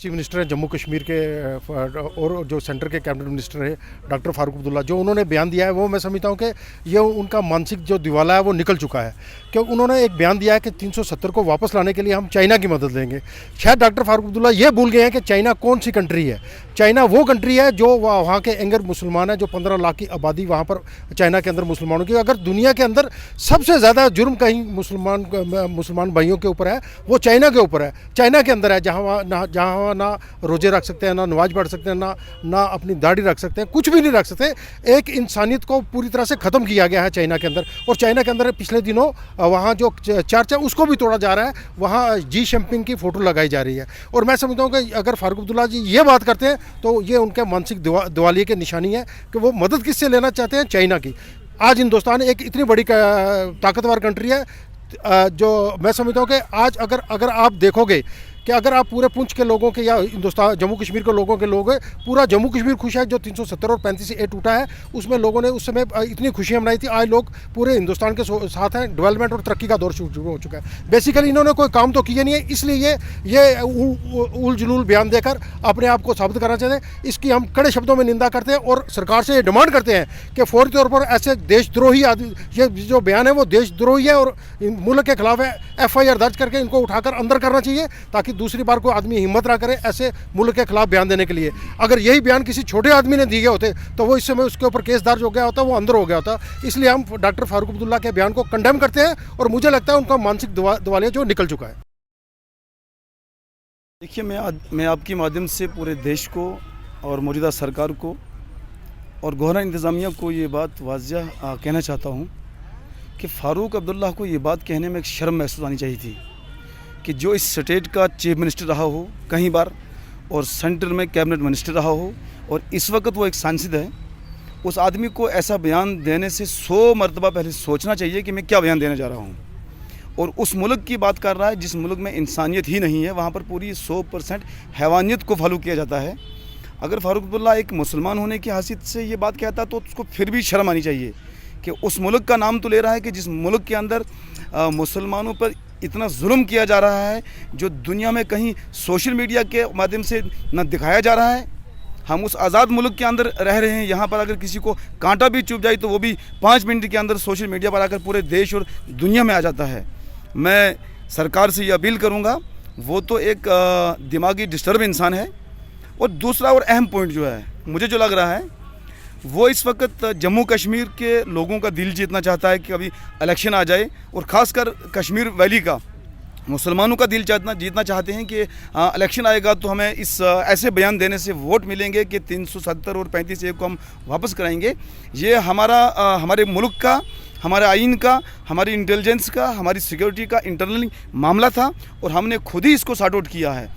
Chief minister हैं जम्मू कश्मीर के और जो सेंटर के कैबिनेट मिनिस्टर है डॉक्टर फारूक अब्दुल्ला, जो उन्होंने बयान दिया है वो मैं समझता हूँ कि ये उनका मानसिक जो दिवाला है वो निकल चुका है। क्योंकि उन्होंने एक बयान दिया है कि 370 को वापस लाने के लिए हम चाइना की मदद लेंगे। शायद डॉक्टर फारूक अब्दुल्ला ये भूल गए हैं कि चाइना कौन सी कंट्री है। चाइना वो कंट्री है जो वहाँ के एंगर मुसलमान है, जो 15 लाख की आबादी वहाँ पर चाइना के अंदर मुसलमानों की। अगर दुनिया के अंदर सबसे ज़्यादा जुर्म कहीं मुसलमान भाइयों के ऊपर है वो चाइना के ऊपर है, चाइना के अंदर है, जहाँ ना रोजे रख सकते हैं, ना नमाज पढ़ सकते हैं, ना अपनी दाढ़ी रख सकते हैं, कुछ भी नहीं रख सकते। एक इंसानियत को पूरी तरह से ख़त्म किया गया है चाइना के अंदर। और चाइना के अंदर पिछले दिनों वहाँ जो चर्च है उसको भी तोड़ा जा रहा है, वहाँ जी जिनपिंग की फ़ोटो लगाई जा रही है। और मैं समझता हूँ कि अगर फारूक अब्दुल्ला जी ये बात करते हैं तो ये उनके मानसिक दिवालिये की निशानी है कि वो मदद किससे लेना चाहते हैं, चाइना की। आज हिंदुस्तान एक इतनी बड़ी ताकतवर कंट्री है, जो मैं समझता हूँ कि आज अगर आप देखोगे कि अगर आप पूरे पुंछ के लोगों के या हिंदुस्तान जम्मू कश्मीर के लोगों के लोग पूरा जम्मू कश्मीर खुश है। जो 370 और 35A टूटा है उसमें लोगों ने उस समय इतनी खुशियां मनाई थी। आज लोग पूरे हिंदुस्तान के साथ हैं, डेवलपमेंट और तरक्की का दौर शुरू हो चुका है। बेसिकली इन्होंने कोई काम तो किया नहीं है, इसलिए ये उल जुलूल बयान देकर अपने आप को साबित करना चाहते हैं। इसकी हम कड़े शब्दों में निंदा करते हैं और सरकार से ये डिमांड करते हैं कि फौरी तौर पर ऐसे देशद्रोही आदमी, ये जो बयान है वो देशद्रोही है और मुल्क के खिलाफ है, FIR दर्ज करके इनको उठाकर अंदर करना चाहिए ताकि दूसरी बार कोई आदमी हिम्मत ना करे ऐसे मुल्क के खिलाफ बयान देने के लिए। अगर यही बयान किसी छोटे आदमी ने दिए होते तो वो इस समय उसके ऊपर केस दर्ज हो गया होता, वो अंदर हो गया होता। इसलिए हम डॉक्टर फारूक अब्दुल्ला के बयान को कंडेम करते हैं और मुझे लगता है उनका मानसिक दिवालिया जो निकल चुका है। देखिए, मैं आपके माध्यम से पूरे देश को और मौजूदा सरकार को और गवर्नर इंतज़ामिया को ये बात वाज़ेह कहना चाहता हूँ कि फ़ारूक अब्दुल्ला को ये बात कहने में एक शर्म महसूस आनी चाहिए थी कि जो इस स्टेट का चीफ मिनिस्टर रहा हो कई बार और सेंटर में कैबिनेट मिनिस्टर रहा हो और इस वक्त वो एक सांसद है, उस आदमी को ऐसा बयान देने से 100 मरतबा पहले सोचना चाहिए कि मैं क्या बयान देने जा रहा हूँ। और उस मुल्क की बात कर रहा है जिस मुल्क में इंसानियत ही नहीं है, वहाँ पर पूरी 100% हैवानियत को फॉलो किया जाता है। अगर फ़ारूक अब्दुल्ला एक मुसलमान होने की हैसियत से ये बात कहता तो उसको फिर भी शर्म आनी चाहिए कि उस मुल्क का नाम तो ले रहा है कि जिस मुल्क के अंदर मुसलमानों पर इतना जुल्म किया जा रहा है, जो दुनिया में कहीं सोशल मीडिया के माध्यम से न दिखाया जा रहा है। हम उस आज़ाद मुल्क के अंदर रह रहे हैं, यहाँ पर अगर किसी को कांटा भी चुभ जाए तो वो भी 5 मिनट के अंदर सोशल मीडिया पर आकर पूरे देश और दुनिया में आ जाता है। मैं सरकार से ये अपील करूँगा, वो तो एक दिमागी डिस्टर्ब इंसान है। और दूसरा और अहम पॉइंट जो है मुझे जो लग रहा है वो इस वक्त जम्मू कश्मीर के लोगों का दिल जीतना चाहता है कि अभी इलेक्शन आ जाए और ख़ासकर कश्मीर वैली का मुसलमानों का दिल जीतना चाहते हैं कि इलेक्शन आएगा तो हमें इस ऐसे बयान देने से वोट मिलेंगे कि 370 और 35A को हम वापस कराएंगे। ये हमारे मुल्क का, हमारे आइन का, हमारी इंटेलिजेंस का, हमारी सिक्योरिटी का इंटरनल मामला था और हमने खुद ही इसको सॉर्ट आउट किया है।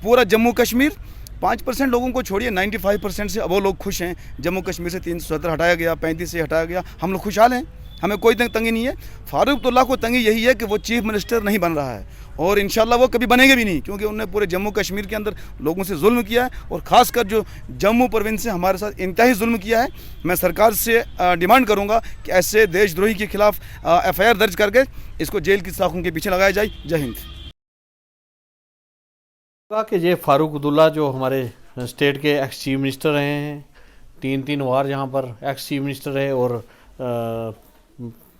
पूरा जम्मू कश्मीर 5% लोगों को छोड़िए, 95% से अब वो लोग खुश हैं। जम्मू कश्मीर से 370 हटाया गया, 35 से हटाया गया, हम लोग खुशहाल हैं, हमें कोई तंगी नहीं है। फारूक अब्दुल्ला को तंगी यही है कि वो चीफ मिनिस्टर नहीं बन रहा है और इंशाल्लाह वो कभी बनेंगे भी नहीं, क्योंकि उन्होंने पूरे जम्मू कश्मीर के अंदर लोगों से जुल्म किया है और ख़ासकर जो जम्मू प्रोविंस से हमारे साथ इंतहाई जुल्म किया है। मैं सरकार से डिमांड करूँगा कि ऐसे देशद्रोही के खिलाफ FIR दर्ज करके इसको जेल की सलाखों के पीछे लगाया जाए। जय हिंद। कहा कि ये फारूक अब्दुल्ला जो हमारे स्टेट के एक्स चीफ मिनिस्टर रहे हैं, 3 बार यहाँ पर एक्स चीफ मिनिस्टर रहे और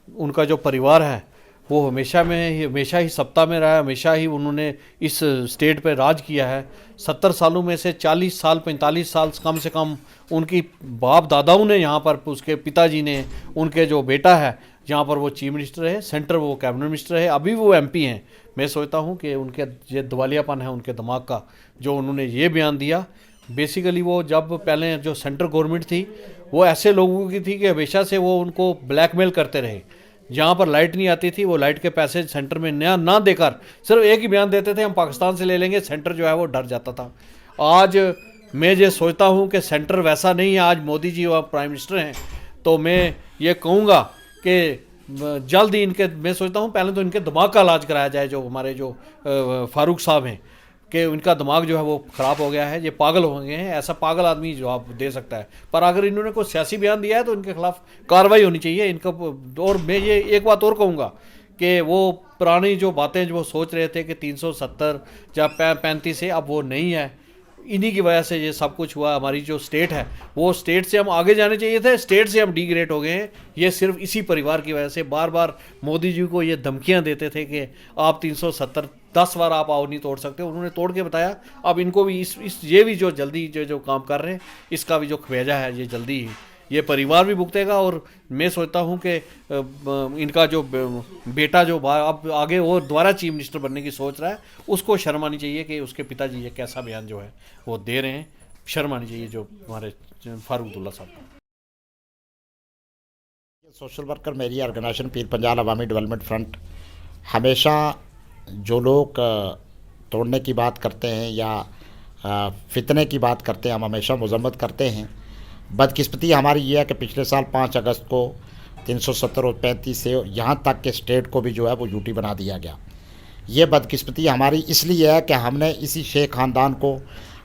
उनका जो परिवार है वो हमेशा ही सत्ता में रहा है, हमेशा ही उन्होंने इस स्टेट पे राज किया है। 70 सालों में से 40 साल 45 साल कम से कम उनकी बाप दादाओं ने यहाँ पर, उसके पिताजी ने, उनके जो बेटा है यहाँ पर वो चीफ मिनिस्टर है, सेंटर वो कैबिनेट मिनिस्टर है, अभी वो MP हैं। मैं सोचता हूँ कि उनके ये दिवालियापन है उनके दिमाग का, जो उन्होंने ये बयान दिया। बेसिकली वो जब पहले जो सेंट्रल गवर्नमेंट थी वो ऐसे लोगों की थी कि हमेशा से वो उनको ब्लैकमेल करते रहे। जहाँ पर लाइट नहीं आती थी वो लाइट के पैसे सेंटर में ना देकर सिर्फ एक ही बयान देते थे, हम पाकिस्तान से ले लेंगे। सेंटर जो है वो डर जाता था। आज मैं ये सोचता हूँ कि सेंटर वैसा नहीं है। आज मोदी जी वहाँ प्राइम मिनिस्टर हैं, तो मैं ये कहूँगा कि जल्द ही मैं सोचता हूँ पहले तो इनके दिमाग का इलाज कराया जाए। जो हमारे जो फारूक साहब हैं कि उनका दिमाग जो है वो ख़राब हो गया है, ये पागल हो गए हैं। ऐसा पागल आदमी जवाब दे सकता है, पर अगर इन्होंने कोई सियासी बयान दिया है तो इनके खिलाफ कार्रवाई होनी चाहिए इनका। और मैं ये एक बात और कहूँगा कि वो पुरानी जो बातें जो वो सोच रहे थे कि 370 या 35 से, अब वो नहीं है। इन्हीं की वजह से ये सब कुछ हुआ। हमारी जो स्टेट है वो स्टेट से हम आगे जाने चाहिए थे, स्टेट से हम डिग्रेड हो गए हैं। ये सिर्फ इसी परिवार की वजह से। बार बार मोदी जी को ये धमकियां देते थे कि आप 370 10 बार आप आओ नहीं तोड़ सकते, उन्होंने तोड़ के बताया। अब इनको भी इस ये भी जो जल्दी जो काम कर रहे हैं इसका भी जो खमियाजा है ये जल्दी ही ये परिवार भी भुगतेगा। और मैं सोचता हूँ कि इनका जो बेटा जो अब आगे वो दोबारा चीफ मिनिस्टर बनने की सोच रहा है, उसको शर्म आनी चाहिए कि उसके पिताजी ये कैसा बयान जो है वो दे रहे हैं। शर्म आनी चाहिए जो हमारे फारूक अब्दुल्ला साहब। सोशल वर्कर मेरी ऑर्गेनाइजेशन पीर पंजाल अवामी डेवलपमेंट फ्रंट हमेशा जो लोग तोड़ने की बात करते हैं या फितने की बात करते हैं, हम हमेशा मजम्मत करते हैं। बदकिस्मती हमारी ये है कि पिछले साल 5 अगस्त को 370 और 35 से यहाँ तक के स्टेट को भी जो है वो यूटी बना दिया गया। ये बदकिस्मती हमारी इसलिए है कि हमने इसी शेख ख़ानदान को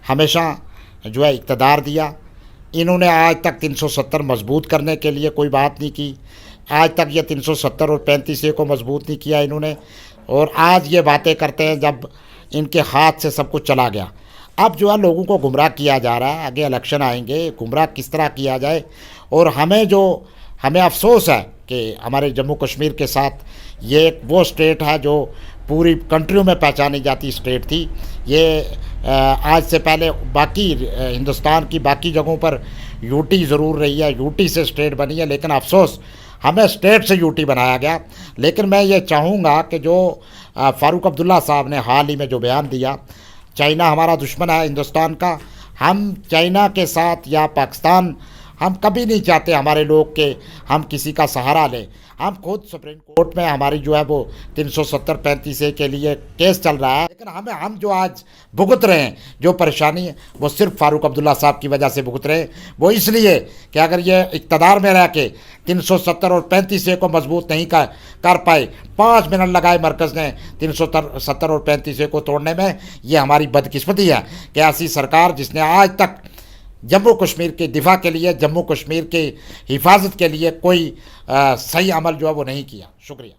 हमेशा जो है इक़्तिदार दिया। इन्होंने आज तक 370 मजबूत करने के लिए कोई बात नहीं की। आज तक ये 370 और 35 को मजबूत नहीं किया इन्होंने। और आज ये बातें करते हैं जब इनके हाथ से सब कुछ चला गया। अब जो है लोगों को गुमराह किया जा रहा है। आगे इलेक्शन आएंगे, गुमराह किस तरह किया जाए। और हमें अफसोस है कि हमारे जम्मू कश्मीर के साथ ये एक वो स्टेट है जो पूरी कंट्रियों में पहचानी जाती स्टेट थी। ये आज से पहले बाकी हिंदुस्तान की बाकी जगहों पर यूटी ज़रूर रही है, यूटी से स्टेट बनी है, लेकिन अफसोस हमें स्टेट से यूटी बनाया गया। लेकिन मैं ये चाहूँगा कि जो फारूक अब्दुल्ला साहब ने हाल ही में जो बयान दिया, चाइना हमारा दुश्मन है हिंदुस्तान का। हम चाइना के साथ या पाकिस्तान, हम कभी नहीं चाहते हमारे लोग के हम किसी का सहारा लें। हम खुद सुप्रीम कोर्ट में हमारी जो है वो 370-35 के लिए केस चल रहा है। लेकिन हम जो आज भुगत रहे हैं, जो परेशानी है, वो सिर्फ फारूक अब्दुल्ला साहब की वजह से भुगत रहे हैं। वो इसलिए कि अगर ये इक़्तिदार में रह के 370 और 35 को मजबूत नहीं कर पाए, 5 मिनट लगाए मरकज़ ने 370 और 35 को तोड़ने में। ये हमारी बदकिस्मती है कि ऐसी सरकार जिसने आज तक जम्मू कश्मीर के दिफा के लिए, जम्मू कश्मीर की हिफाजत के लिए कोई सही अमल जो है वो नहीं किया। शुक्रिया।